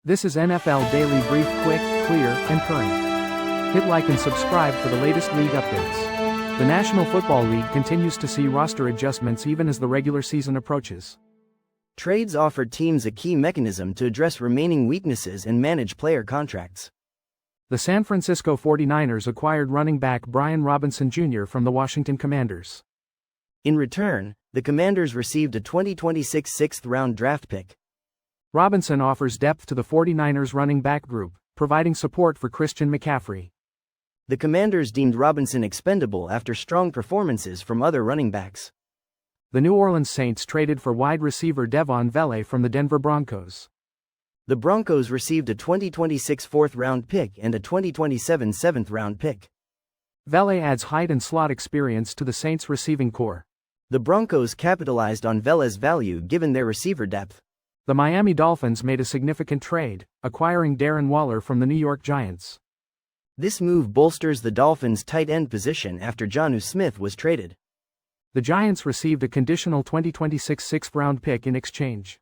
This is NFL Daily Brief, quick, clear, and current. Hit like and subscribe for the latest league updates. The National Football League continues to see roster adjustments even as the regular season approaches. Trades offer teams a key mechanism to address remaining weaknesses and manage player contracts. The San Francisco 49ers acquired running back Brian Robinson Jr. from the Washington Commanders. In return, the Commanders received a 2026 sixth-round draft pick. Robinson offers depth to the 49ers running back group, providing support for Christian McCaffrey. The Commanders deemed Robinson expendable after strong performances from other running backs. The New Orleans Saints traded for wide receiver Devon Vele from the Denver Broncos. The Broncos received a 2026 fourth-round pick and a 2027 seventh-round pick. Vele adds height and slot experience to the Saints' receiving corps. The Broncos capitalized on Vele's value given their receiver depth. The Miami Dolphins made a significant trade, acquiring Darren Waller from the New York Giants. This move bolsters the Dolphins' tight end position after Jonnu Smith was traded. The Giants received a conditional 2026 sixth-round pick in exchange.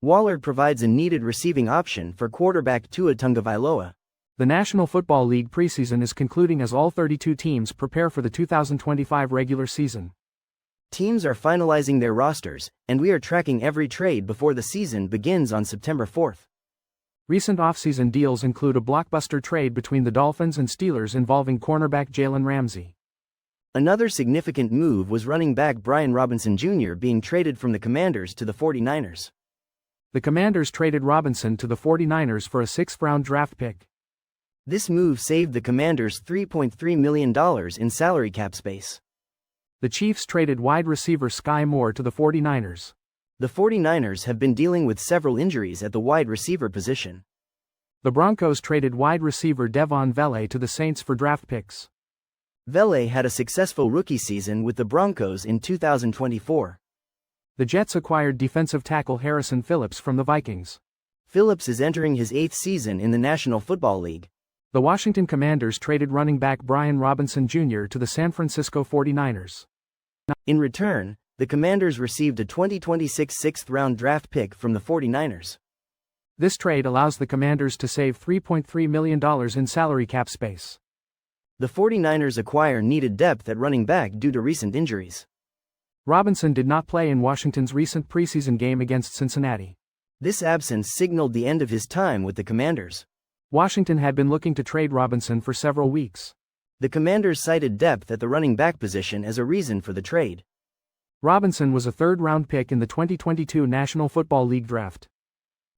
Waller provides a needed receiving option for quarterback Tua Tagovailoa. The National Football League preseason is concluding as all 32 teams prepare for the 2025 regular season. Teams are finalizing their rosters, and we are tracking every trade before the season begins on September 4th. Recent offseason deals include a blockbuster trade between the Dolphins and Steelers involving cornerback Jalen Ramsey. Another significant move was running back Brian Robinson Jr. being traded from the Commanders to the 49ers. The Commanders traded Robinson to the 49ers for a sixth-round draft pick. This move saved the Commanders $3.3 million in salary cap space. The Chiefs traded wide receiver Sky Moore to the 49ers. The 49ers have been dealing with several injuries at the wide receiver position. The Broncos traded wide receiver Devon Vele to the Saints for draft picks. Vele had a successful rookie season with the Broncos in 2024. The Jets acquired defensive tackle Harrison Phillips from the Vikings. Phillips is entering his 8th season in the National Football League. The Washington Commanders traded running back Brian Robinson Jr. to the San Francisco 49ers. In return, the Commanders received a 2026 sixth-round draft pick from the 49ers. This trade allows the Commanders to save $3.3 million in salary cap space. The 49ers acquire needed depth at running back due to recent injuries. Robinson did not play in Washington's recent preseason game against Cincinnati. This absence signaled the end of his time with the Commanders. Washington had been looking to trade Robinson for several weeks. The Commanders cited depth at the running back position as a reason for the trade. Robinson was a third-round pick in the 2022 National Football League draft.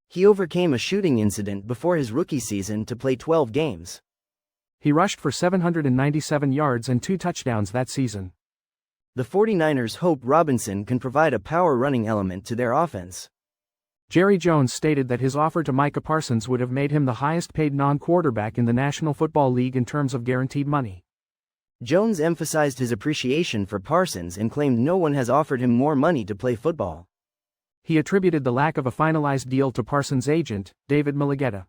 He overcame a shooting incident before his rookie season to play 12 games. He rushed for 797 yards and 2 touchdowns that season. The 49ers hope Robinson can provide a power running element to their offense. Jerry Jones stated that his offer to Micah Parsons would have made him the highest-paid non-quarterback in the National Football League in terms of guaranteed money. Jones emphasized his appreciation for Parsons and claimed no one has offered him more money to play football. He attributed the lack of a finalized deal to Parsons' agent, David Mulligetta.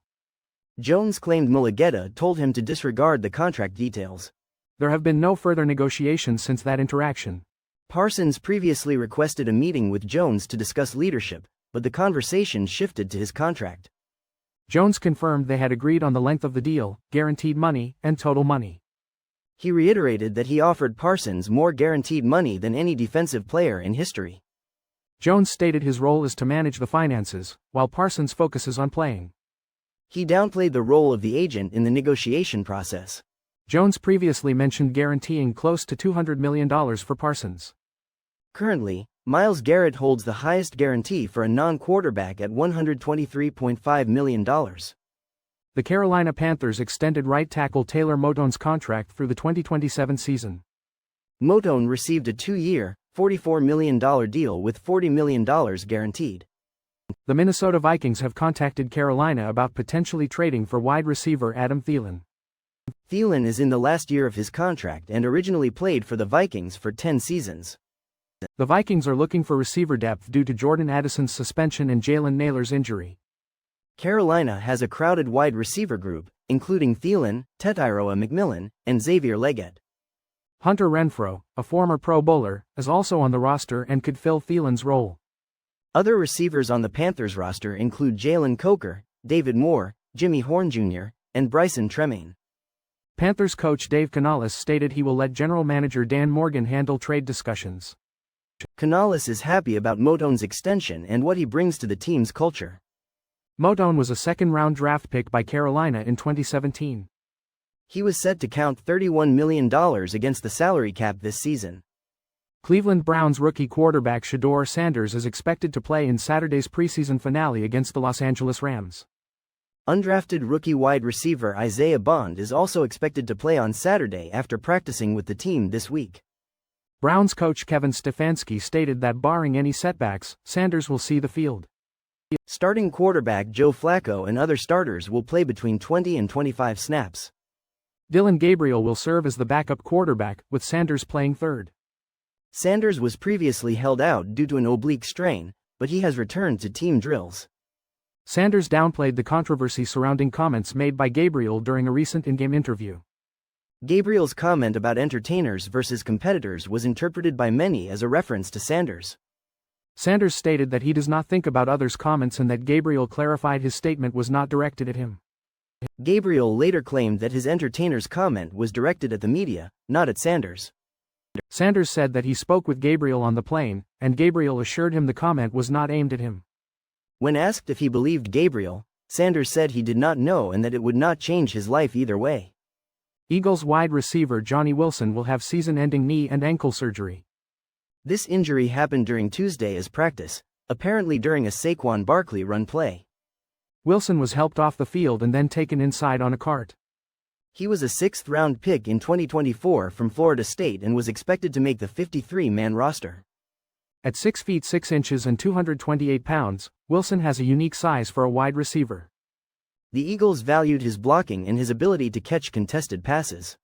Jones claimed Mulligetta told him to disregard the contract details. There have been no further negotiations since that interaction. Parsons previously requested a meeting with Jones to discuss leadership, but the conversation shifted to his contract. Jones confirmed they had agreed on the length of the deal, guaranteed money, and total money. He reiterated that he offered Parsons more guaranteed money than any defensive player in history. Jones stated his role is to manage the finances, while Parsons focuses on playing. He downplayed the role of the agent in the negotiation process. Jones previously mentioned guaranteeing close to $200 million for Parsons. Currently, Myles Garrett holds the highest guarantee for a non-quarterback at $123.5 million. The Carolina Panthers extended right tackle Taylor Moton's contract through the 2027 season. Moton received a 2-year, $44 million deal with $40 million guaranteed. The Minnesota Vikings have contacted Carolina about potentially trading for wide receiver Adam Thielen. Thielen is in the last year of his contract and originally played for the Vikings for 10 seasons. The Vikings are looking for receiver depth due to Jordan Addison's suspension and Jalen Nailor's injury. Carolina has a crowded wide receiver group, including Thielen, Tetairoa McMillan, and Xavier Legette. Hunter Renfrow, a former Pro Bowler, is also on the roster and could fill Thielen's role. Other receivers on the Panthers roster include Jalen Coker, David Moore, Jimmy Horn Jr., and Bryson Tremaine. Panthers coach Dave Canales stated he will let general manager Dan Morgan handle trade discussions. Canales is happy about Motone's extension and what he brings to the team's culture. Motone was a second-round draft pick by Carolina in 2017. He was set to count $31 million against the salary cap this season. Cleveland Browns rookie quarterback Shedeur Sanders is expected to play in Saturday's preseason finale against the Los Angeles Rams. Undrafted rookie wide receiver Isaiah Bond is also expected to play on Saturday after practicing with the team this week. Browns coach Kevin Stefanski stated that barring any setbacks, Sanders will see the field. Starting quarterback Joe Flacco and other starters will play between 20 and 25 snaps. Dillon Gabriel will serve as the backup quarterback, with Sanders playing third. Sanders was previously held out due to an oblique strain, but he has returned to team drills. Sanders downplayed the controversy surrounding comments made by Gabriel during a recent in-game interview. Gabriel's comment about entertainers versus competitors was interpreted by many as a reference to Sanders. Sanders stated that he does not think about others' comments and that Gabriel clarified his statement was not directed at him. Gabriel later claimed that his entertainer's comment was directed at the media, not at Sanders. Sanders said that he spoke with Gabriel on the plane, and Gabriel assured him the comment was not aimed at him. When asked if he believed Gabriel, Sanders said he did not know and that it would not change his life either way. Eagles wide receiver Johnny Wilson will have season-ending knee and ankle surgery. This injury happened during Tuesday's practice, apparently during a Saquon Barkley run play. Wilson was helped off the field and then taken inside on a cart. He was a sixth-round pick in 2024 from Florida State and was expected to make the 53-man roster. At 6 feet 6 inches and 228 pounds, Wilson has a unique size for a wide receiver. The Eagles valued his blocking and his ability to catch contested passes.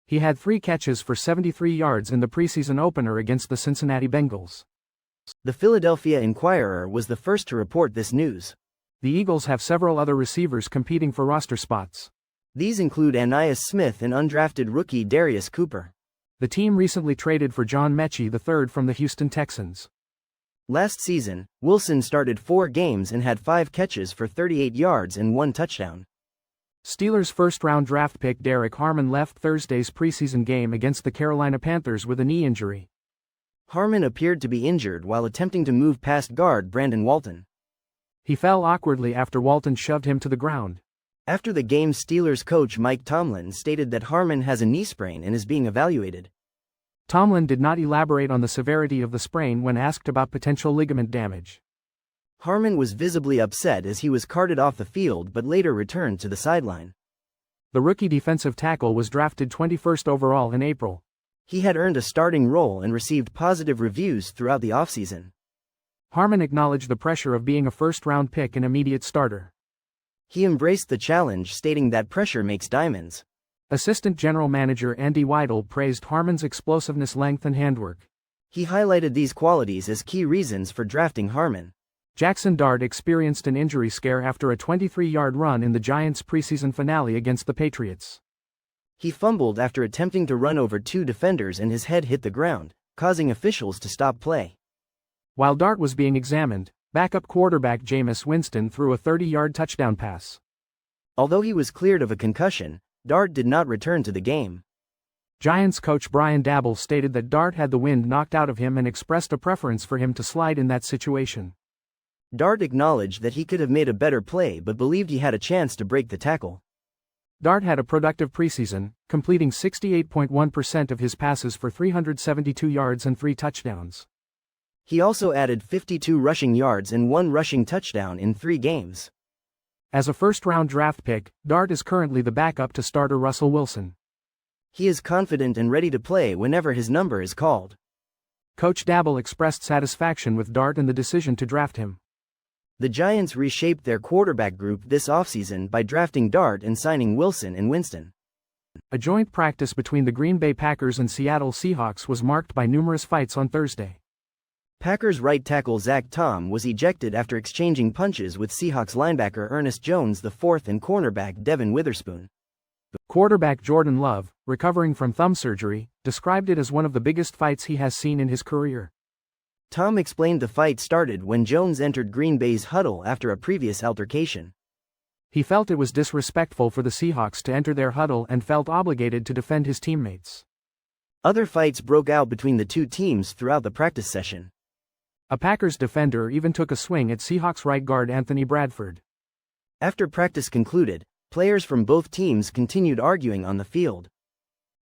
He had 3 catches for 73 yards in the preseason opener against the Cincinnati Bengals. The Philadelphia Inquirer was the first to report this news. The Eagles have several other receivers competing for roster spots. These include Ainias Smith and undrafted rookie Darius Cooper. The team recently traded for John Mechie III from the Houston Texans. Last season, Wilson started 4 games and had 5 catches for 38 yards and 1 touchdown. Steelers' first-round draft pick Derek Harmon left Thursday's preseason game against the Carolina Panthers with a knee injury. Harmon appeared to be injured while attempting to move past guard Brandon Walton. He fell awkwardly after Walton shoved him to the ground. After the game, Steelers coach Mike Tomlin stated that Harmon has a knee sprain and is being evaluated. Tomlin did not elaborate on the severity of the sprain when asked about potential ligament damage. Harmon was visibly upset as he was carted off the field but later returned to the sideline. The rookie defensive tackle was drafted 21st overall in April. He had earned a starting role and received positive reviews throughout the offseason. Harmon acknowledged the pressure of being a first-round pick and immediate starter. He embraced the challenge, stating that pressure makes diamonds. Assistant General Manager Andy Weidel praised Harmon's explosiveness, length and handwork. He highlighted these qualities as key reasons for drafting Harmon. Jackson Dart experienced an injury scare after a 23-yard run in the Giants' preseason finale against the Patriots. He fumbled after attempting to run over 2 defenders and his head hit the ground, causing officials to stop play. While Dart was being examined, backup quarterback Jameis Winston threw a 30-yard touchdown pass. Although he was cleared of a concussion, Dart did not return to the game. Giants coach Brian Daboll stated that Dart had the wind knocked out of him and expressed a preference for him to slide in that situation. Dart acknowledged that he could have made a better play but believed he had a chance to break the tackle. Dart had a productive preseason, completing 68.1% of his passes for 372 yards and 3 touchdowns. He also added 52 rushing yards and 1 rushing touchdown in 3 games. As a first-round draft pick, Dart is currently the backup to starter Russell Wilson. He is confident and ready to play whenever his number is called. Coach Daboll expressed satisfaction with Dart and the decision to draft him. The Giants reshaped their quarterback group this offseason by drafting Dart and signing Wilson and Winston. A joint practice between the Green Bay Packers and Seattle Seahawks was marked by numerous fights on Thursday. Packers right tackle Zach Tom was ejected after exchanging punches with Seahawks linebacker Ernest Jones IV and cornerback Devin Witherspoon. Quarterback Jordan Love, recovering from thumb surgery, described it as one of the biggest fights he has seen in his career. Tom explained the fight started when Jones entered Green Bay's huddle after a previous altercation. He felt it was disrespectful for the Seahawks to enter their huddle and felt obligated to defend his teammates. Other fights broke out between the two teams throughout the practice session. A Packers defender even took a swing at Seahawks right guard Anthony Bradford. After practice concluded, players from both teams continued arguing on the field.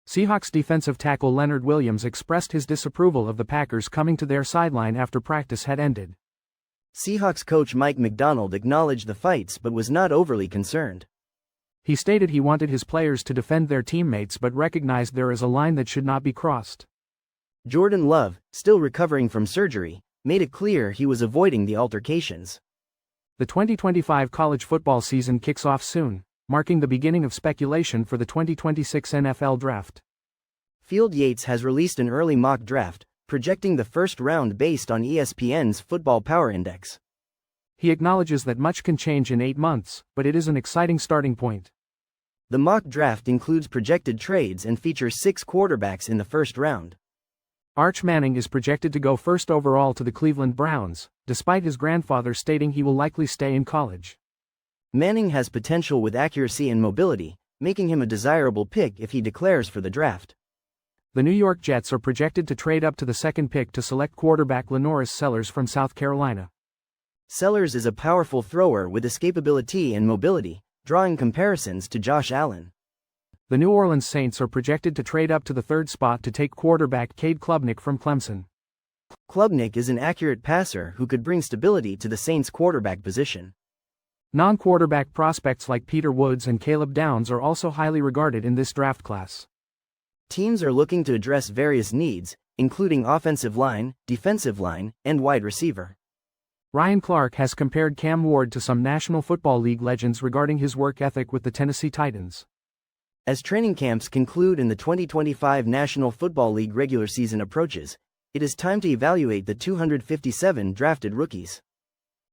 Seahawks defensive tackle Leonard Williams expressed his disapproval of the Packers coming to their sideline after practice had ended. Seahawks coach Mike McDonald acknowledged the fights but was not overly concerned. He stated he wanted his players to defend their teammates but recognized there is a line that should not be crossed. Jordan Love, still recovering from surgery, made it clear he was avoiding the altercations. The 2025 college football season kicks off soon, marking the beginning of speculation for the 2026 NFL Draft. Field Yates has released an early mock draft, projecting the first round based on ESPN's Football Power Index. He acknowledges that much can change in 8 months, but it is an exciting starting point. The mock draft includes projected trades and features 6 quarterbacks in the first round. Arch Manning is projected to go first overall to the Cleveland Browns, despite his grandfather stating he will likely stay in college. Manning has potential with accuracy and mobility, making him a desirable pick if he declares for the draft. The New York Jets are projected to trade up to the second pick to select quarterback Lenoris Sellers from South Carolina. Sellers is a powerful thrower with escapability and mobility, drawing comparisons to Josh Allen. The New Orleans Saints are projected to trade up to the third spot to take quarterback Cade Klubnik from Clemson. Klubnik is an accurate passer who could bring stability to the Saints' quarterback position. Non-quarterback prospects like Peter Woods and Caleb Downs are also highly regarded in this draft class. Teams are looking to address various needs, including offensive line, defensive line, and wide receiver. Ryan Clark has compared Cam Ward to some National Football League legends regarding his work ethic with the Tennessee Titans. As training camps conclude and the 2025 National Football League regular season approaches, it is time to evaluate the 257 drafted rookies.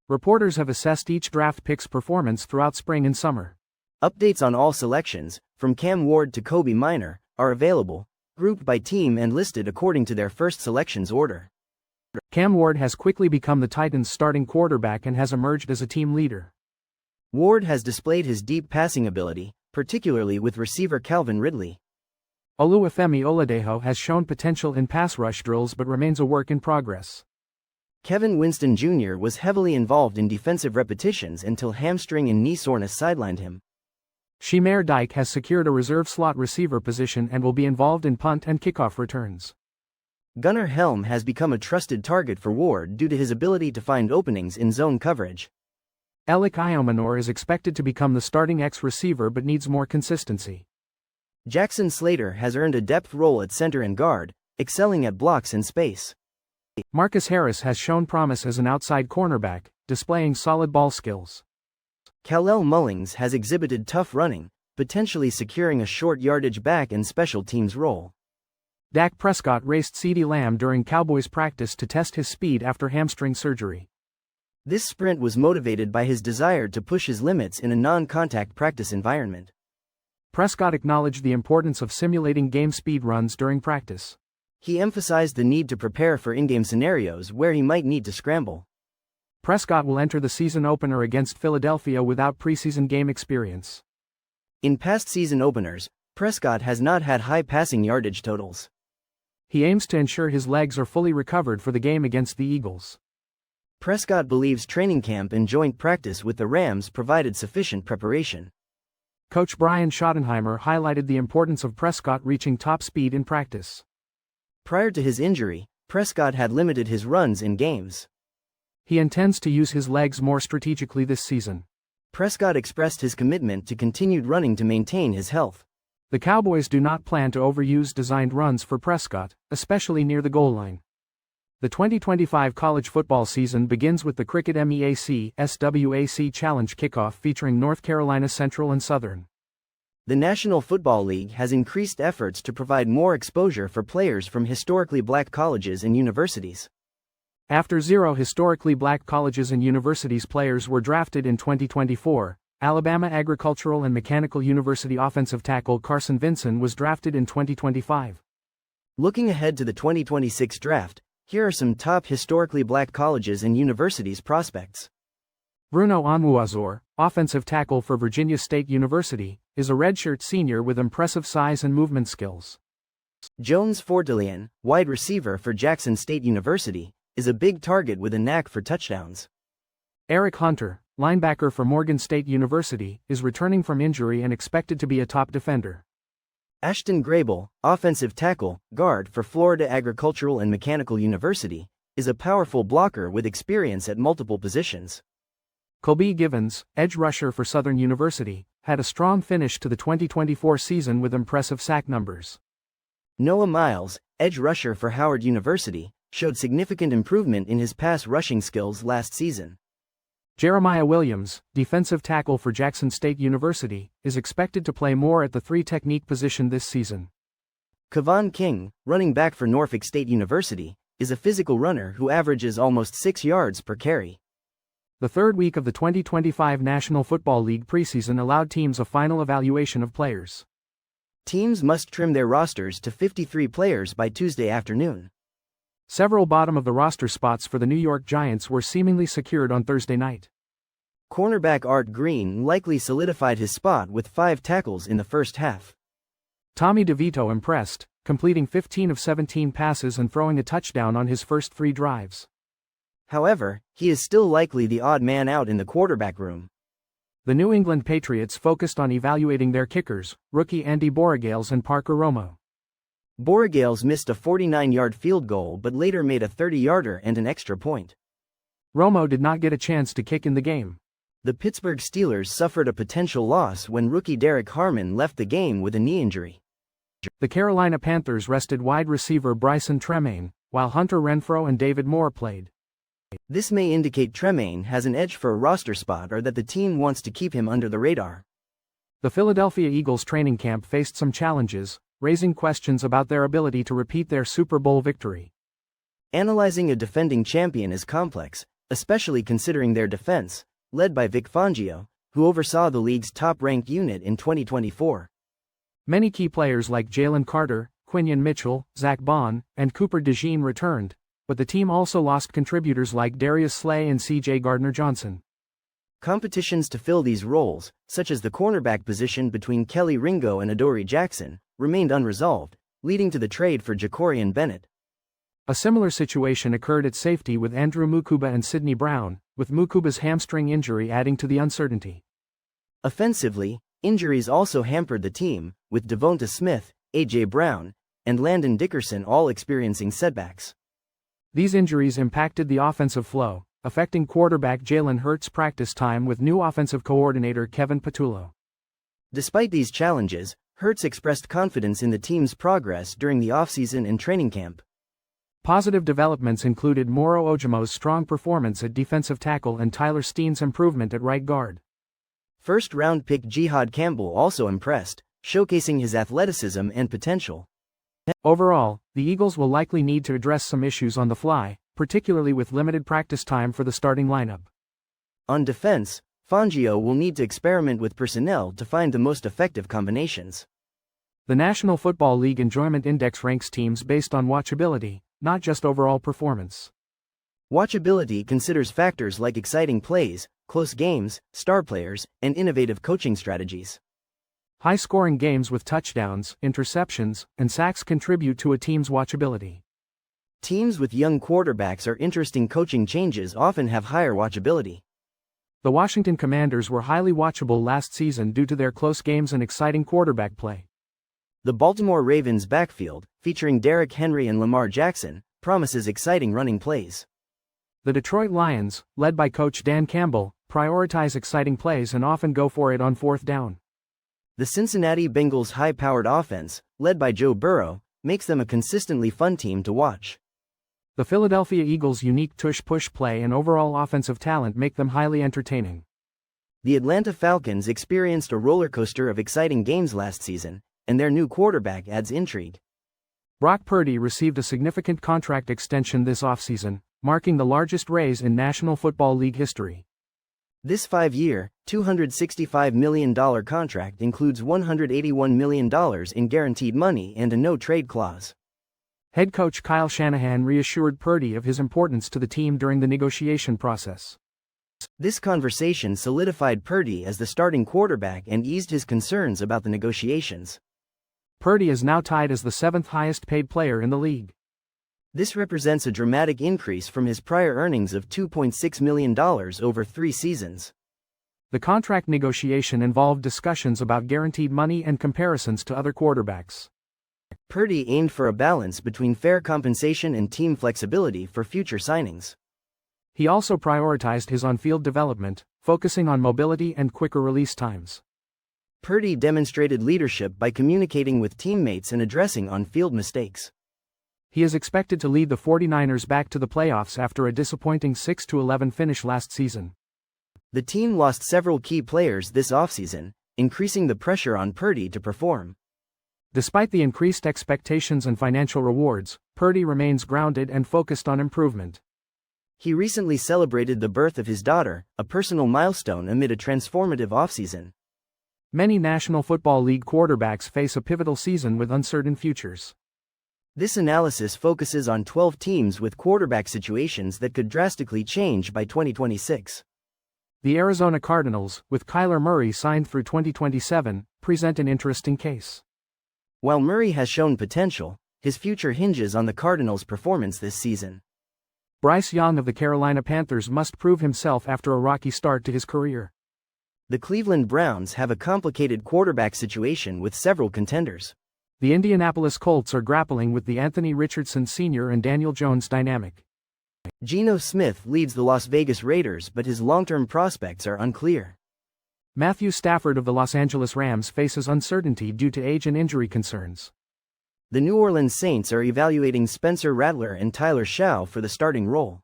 Reporters have assessed each draft pick's performance throughout spring and summer. Updates on all selections, from Cam Ward to Kobe Minor, are available, grouped by team and listed according to their first selections order. Cam Ward has quickly become the Titans' starting quarterback and has emerged as a team leader. Ward has displayed his deep passing ability, particularly with receiver Calvin Ridley. Oluwafemi Oladejo has shown potential in pass rush drills but remains a work in progress. Kevin Winston Jr. was heavily involved in defensive repetitions until hamstring and knee soreness sidelined him. Shemer Dyke has secured a reserve slot receiver position and will be involved in punt and kickoff returns. Gunnar Helm has become a trusted target for Ward due to his ability to find openings in zone coverage. Alec Iomanor is expected to become the starting X-receiver but needs more consistency. Jackson Slater has earned a depth role at center and guard, excelling at blocks in space. Marcus Harris has shown promise as an outside cornerback, displaying solid ball skills. Khalel Mullings has exhibited tough running, potentially securing a short yardage back and special teams role. Dak Prescott raced CeeDee Lamb during Cowboys practice to test his speed after hamstring surgery. This sprint was motivated by his desire to push his limits in a non-contact practice environment. Prescott acknowledged the importance of simulating game speed runs during practice. He emphasized the need to prepare for in-game scenarios where he might need to scramble. Prescott will enter the season opener against Philadelphia without preseason game experience. In past season openers, Prescott has not had high passing yardage totals. He aims to ensure his legs are fully recovered for the game against the Eagles. Prescott believes training camp and joint practice with the Rams provided sufficient preparation. Coach Brian Schottenheimer highlighted the importance of Prescott reaching top speed in practice. Prior to his injury, Prescott had limited his runs in games. He intends to use his legs more strategically this season. Prescott expressed his commitment to continued running to maintain his health. The Cowboys do not plan to overuse designed runs for Prescott, especially near the goal line. The 2025 college football season begins with the Cricket MEAC SWAC Challenge kickoff featuring North Carolina Central and Southern. The National Football League has increased efforts to provide more exposure for players from historically black colleges and universities. After 0 historically black colleges and universities players were drafted in 2024, Alabama Agricultural and Mechanical University offensive tackle Carson Vinson was drafted in 2025. Looking ahead to the 2026 draft, here are some top historically black colleges and universities prospects. Bruno Onwuazor, offensive tackle for Virginia State University, is a redshirt senior with impressive size and movement skills. Jones Fortilian, wide receiver for Jackson State University, is a big target with a knack for touchdowns. Eric Hunter, linebacker for Morgan State University, is returning from injury and expected to be a top defender. Ashton Grable, offensive tackle, guard for Florida Agricultural and Mechanical University, is a powerful blocker with experience at multiple positions. Colby Givens, edge rusher for Southern University, had a strong finish to the 2024 season with impressive sack numbers. Noah Miles, edge rusher for Howard University, showed significant improvement in his pass rushing skills last season. Jeremiah Williams, defensive tackle for Jackson State University, is expected to play more at the 3 technique position this season. Kevon King, running back for Norfolk State University, is a physical runner who averages almost 6 yards per carry. The third week of the 2025 National Football League preseason allowed teams a final evaluation of players. Teams must trim their rosters to 53 players by Tuesday afternoon. Several bottom-of-the-roster spots for the New York Giants were seemingly secured on Thursday night. Cornerback Art Green likely solidified his spot with 5 tackles in the first half. Tommy DeVito impressed, completing 15 of 17 passes and throwing a touchdown on his first 3 drives. However, he is still likely the odd man out in the quarterback room. The New England Patriots focused on evaluating their kickers, rookie Andy Borregales and Parker Romo. Borregales missed a 49-yard field goal but later made a 30-yarder and an extra point. Romo did not get a chance to kick in the game. The Pittsburgh Steelers suffered a potential loss when rookie Derek Harmon left the game with a knee injury. The Carolina Panthers rested wide receiver Bryson Tremaine, while Hunter Renfrow and David Moore played. This may indicate Tremaine has an edge for a roster spot or that the team wants to keep him under the radar. The Philadelphia Eagles training camp faced some challenges, raising questions about their ability to repeat their Super Bowl victory. Analyzing a defending champion is complex, especially considering their defense, led by Vic Fangio, who oversaw the league's top-ranked unit in 2024. Many key players like Jalen Carter, Quinion Mitchell, Zach Bond, and Cooper DeJean returned, but the team also lost contributors like Darius Slay and C.J. Gardner-Johnson. Competitions to fill these roles, such as the cornerback position between Kelly Ringo and Adoree Jackson, remained unresolved, leading to the trade for Jacorian Bennett. A similar situation occurred at safety with Andrew Mukuba and Sidney Brown, with Mukuba's hamstring injury adding to the uncertainty. Offensively, injuries also hampered the team, with Devonta Smith, A.J. Brown, and Landon Dickerson all experiencing setbacks. These injuries impacted the offensive flow, affecting quarterback Jalen Hurts' practice time with new offensive coordinator Kevin Patullo. Despite these challenges, Hurts expressed confidence in the team's progress during the offseason and training camp. Positive developments included Moro Ojomo's strong performance at defensive tackle and Tyler Steen's improvement at right guard. First-round pick Jihad Campbell also impressed, showcasing his athleticism and potential. Overall, the Eagles will likely need to address some issues on the fly, particularly with limited practice time for the starting lineup. On defense, Fangio will need to experiment with personnel to find the most effective combinations. The National Football League Enjoyment Index ranks teams based on watchability, not just overall performance. Watchability considers factors like exciting plays, close games, star players, and innovative coaching strategies. High-scoring games with touchdowns, interceptions, and sacks contribute to a team's watchability. Teams with young quarterbacks or interesting coaching changes often have higher watchability. The Washington Commanders were highly watchable last season due to their close games and exciting quarterback play. The Baltimore Ravens' backfield, featuring Derrick Henry and Lamar Jackson, promises exciting running plays. The Detroit Lions, led by coach Dan Campbell, prioritize exciting plays and often go for it on fourth down. The Cincinnati Bengals' high-powered offense, led by Joe Burrow, makes them a consistently fun team to watch. The Philadelphia Eagles' unique tush-push play and overall offensive talent make them highly entertaining. The Atlanta Falcons experienced a roller coaster of exciting games last season, and their new quarterback adds intrigue. Brock Purdy received a significant contract extension this offseason, marking the largest raise in National Football League history. This 5-year, $265 million contract includes $181 million in guaranteed money and a no-trade clause. Head coach Kyle Shanahan reassured Purdy of his importance to the team during the negotiation process. This conversation solidified Purdy as the starting quarterback and eased his concerns about the negotiations. Purdy is now tied as the 7th highest paid player in the league. This represents a dramatic increase from his prior earnings of $2.6 million over 3 seasons. The contract negotiation involved discussions about guaranteed money and comparisons to other quarterbacks. Purdy aimed for a balance between fair compensation and team flexibility for future signings. He also prioritized his on-field development, focusing on mobility and quicker release times. Purdy demonstrated leadership by communicating with teammates and addressing on-field mistakes. He is expected to lead the 49ers back to the playoffs after a disappointing 6-11 finish last season. The team lost several key players this offseason, increasing the pressure on Purdy to perform. Despite the increased expectations and financial rewards, Purdy remains grounded and focused on improvement. He recently celebrated the birth of his daughter, a personal milestone amid a transformative offseason. Many National Football League quarterbacks face a pivotal season with uncertain futures. This analysis focuses on 12 teams with quarterback situations that could drastically change by 2026. The Arizona Cardinals, with Kyler Murray signed through 2027, present an interesting case. While Murray has shown potential, his future hinges on the Cardinals' performance this season. Bryce Young of the Carolina Panthers must prove himself after a rocky start to his career. The Cleveland Browns have a complicated quarterback situation with several contenders. The Indianapolis Colts are grappling with the Anthony Richardson Sr. and Daniel Jones dynamic. Geno Smith leads the Las Vegas Raiders, but his long-term prospects are unclear. Matthew Stafford of the Los Angeles Rams faces uncertainty due to age and injury concerns. The New Orleans Saints are evaluating Spencer Rattler and Tyler Shaw for the starting role.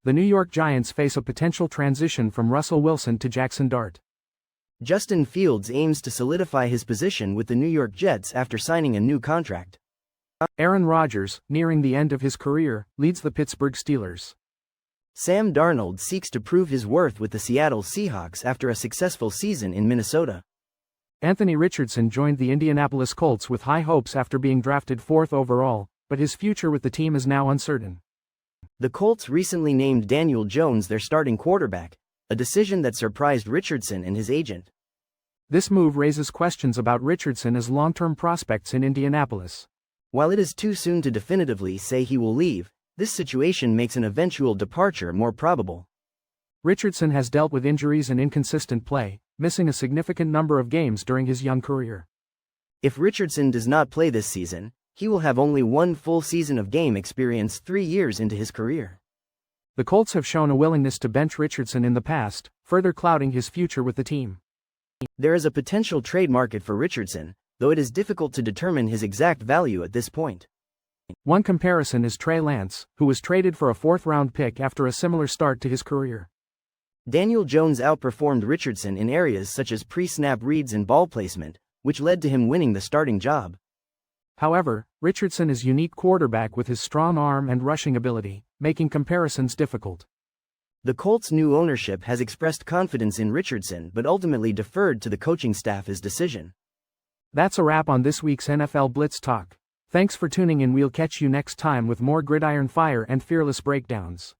The New York Giants face a potential transition from Russell Wilson to Jackson Dart. Justin Fields aims to solidify his position with the New York Jets after signing a new contract. Aaron Rodgers, nearing the end of his career, leads the Pittsburgh Steelers. Sam Darnold seeks to prove his worth with the Seattle Seahawks after a successful season in Minnesota. Anthony Richardson joined the Indianapolis Colts with high hopes after being drafted 4th overall, but his future with the team is now uncertain. The Colts recently named Daniel Jones their starting quarterback, a decision that surprised Richardson and his agent. This move raises questions about Richardson as long-term prospects in Indianapolis. While it is too soon to definitively say he will leave, this situation makes an eventual departure more probable. Richardson has dealt with injuries and inconsistent play, missing a significant number of games during his young career. If Richardson does not play this season, he will have only one full season of game experience 3 years into his career. The Colts have shown a willingness to bench Richardson in the past, further clouding his future with the team. There is a potential trade market for Richardson, though it is difficult to determine his exact value at this point. One comparison is Trey Lance, who was traded for a 4th-round pick after a similar start to his career. Daniel Jones outperformed Richardson in areas such as pre-snap reads and ball placement, which led to him winning the starting job. However, Richardson is a unique quarterback with his strong arm and rushing ability, making comparisons difficult. The Colts' new ownership has expressed confidence in Richardson but ultimately deferred to the coaching staff's decision. That's a wrap on this week's NFL Blitz Talk. Thanks for tuning in. We'll catch you next time with more gridiron fire and fearless breakdowns.